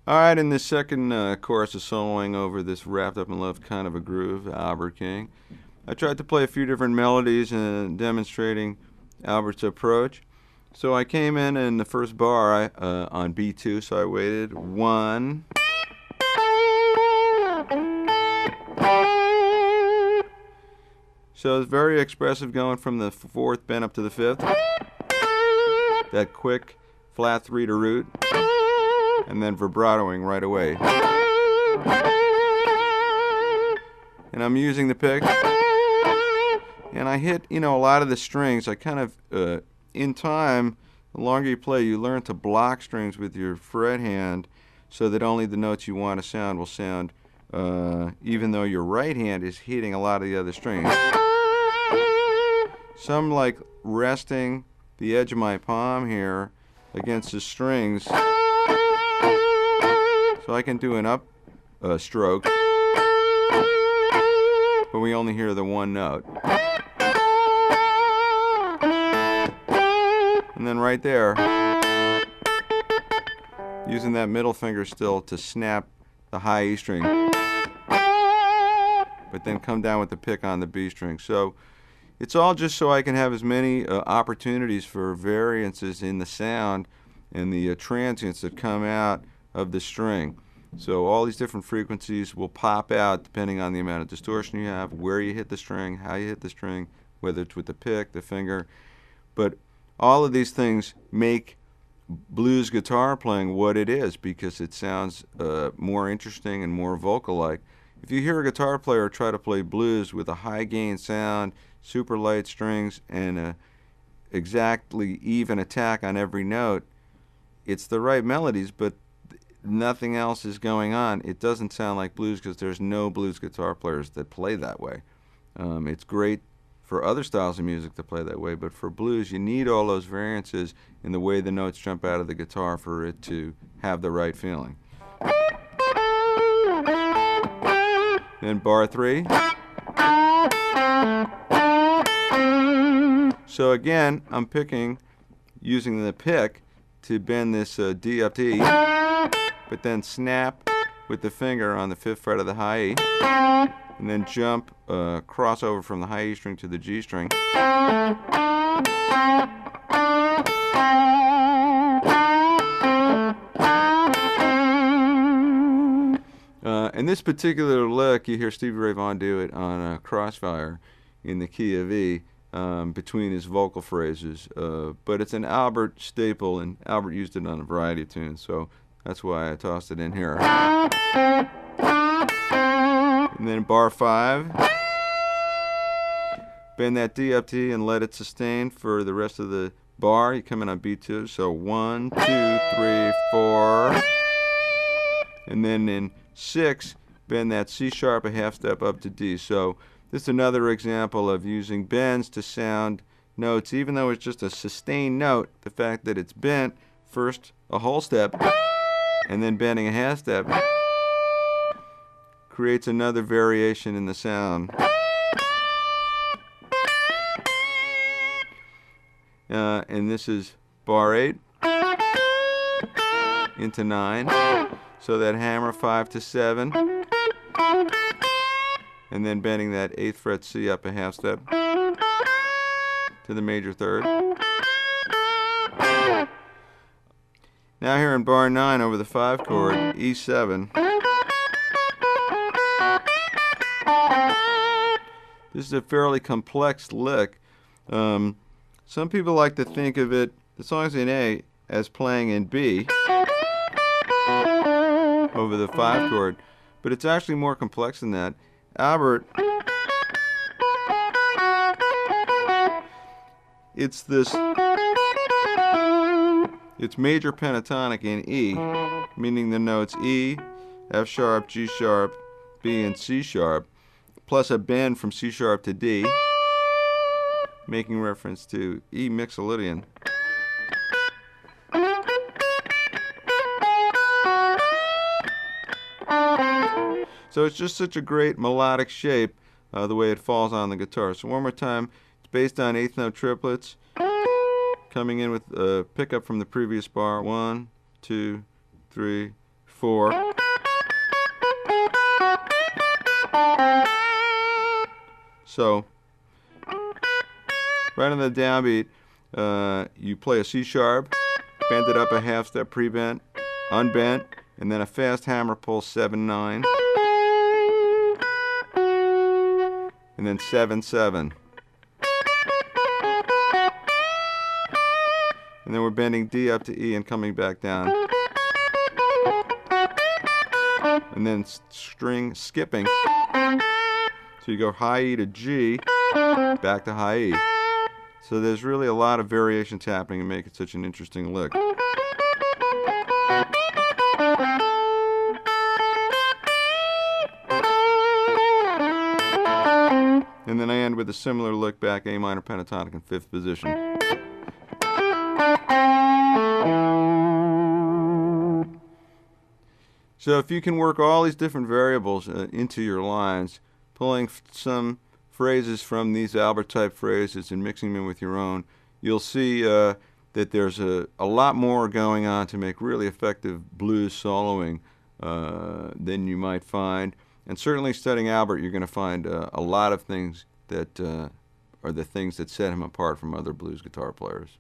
Alright, in this second chorus of soloing over this Wrapped Up in Love kind of a groove, Albert King, I tried to play a few different melodies and demonstrating Albert's approach. So I came in the first bar on B2, so I waited 1. So it's very expressive going from the 4th bend up to the 5th. That quick flat 3 to root, and then vibratoing right away. And I'm using the pick, and I hit, a lot of the strings. I kind of, in time, the longer you play, you learn to block strings with your fret hand so that only the notes you want to sound will sound, even though your right hand is hitting a lot of the other strings. So I'm like resting the edge of my palm here against the strings so I can do an up stroke, but we only hear the one note. And then right there, using that middle finger still to snap the high E string, but then come down with the pick on the B string. So it's all just so I can have as many opportunities for variances in the sound and the transients that come out of the string. So all these different frequencies will pop out depending on the amount of distortion you have, where you hit the string, how you hit the string, whether it's with the pick, the finger. But all of these things make blues guitar playing what it is because it sounds more interesting and more vocal-like. If you hear a guitar player try to play blues with a high gain sound, super light strings, and a exactly even attack on every note, it's the right melodies, but nothing else is going on. It doesn't sound like blues because there's no blues guitar players that play that way. It's great for other styles of music to play that way, but for blues you need all those variances in the way the notes jump out of the guitar for it to have the right feeling. Then bar 3. So again, I'm picking, using the pick to bend this D up to E, but then snap with the finger on the 5th fret of the high E, and then jump, crossover from the high E string to the G string. In this particular lick, you hear Stevie Ray Vaughan do it on Crossfire in the key of E between his vocal phrases. But it's an Albert staple, and Albert used it on a variety of tunes, so that's why I tossed it in here. And then bar 5. Bend that D up to E and let it sustain for the rest of the bar. You come in on B2, so 1, 2, 3, 4. And then in 6, bend that C sharp a half step up to D. So this is another example of using bends to sound notes, even though it's just a sustained note. The fact that it's bent first a whole step and then bending a half step creates another variation in the sound. And this is bar 8 into 9. So that hammer 5 to 7, and then bending that 8th fret C up a half step to the major 3rd. Now here in bar 9 over the 5 chord, E7. This is a fairly complex lick. Some people like to think of it, the song's in A, as playing in B over the 5 chord, but it's actually more complex than that. Albert, it's major pentatonic in E, meaning the notes E, F sharp, G sharp, B, and C sharp, plus a bend from C sharp to D, making reference to E Mixolydian. So it's just such a great melodic shape, the way it falls on the guitar. So one more time, it's based on 8th note triplets, coming in with a pickup from the previous bar, 1, 2, 3, 4. So, right on the downbeat, you play a C sharp, bend it up a half step pre-bent, unbent, and then a fast hammer pull 7/9, and then 7/7. And then we're bending D up to E and coming back down. And then string skipping. So you go high E to G, back to high E. So there's really a lot of variations happening and make it such an interesting lick. And then I end with a similar lick back, A minor pentatonic in 5th position. So if you can work all these different variables into your lines, pulling some phrases from these Aledort type phrases and mixing them with your own, you'll see that there's a lot more going on to make really effective blues soloing than you might find. And certainly studying Aledort, you're going to find a lot of things that are the things that set him apart from other blues guitar players.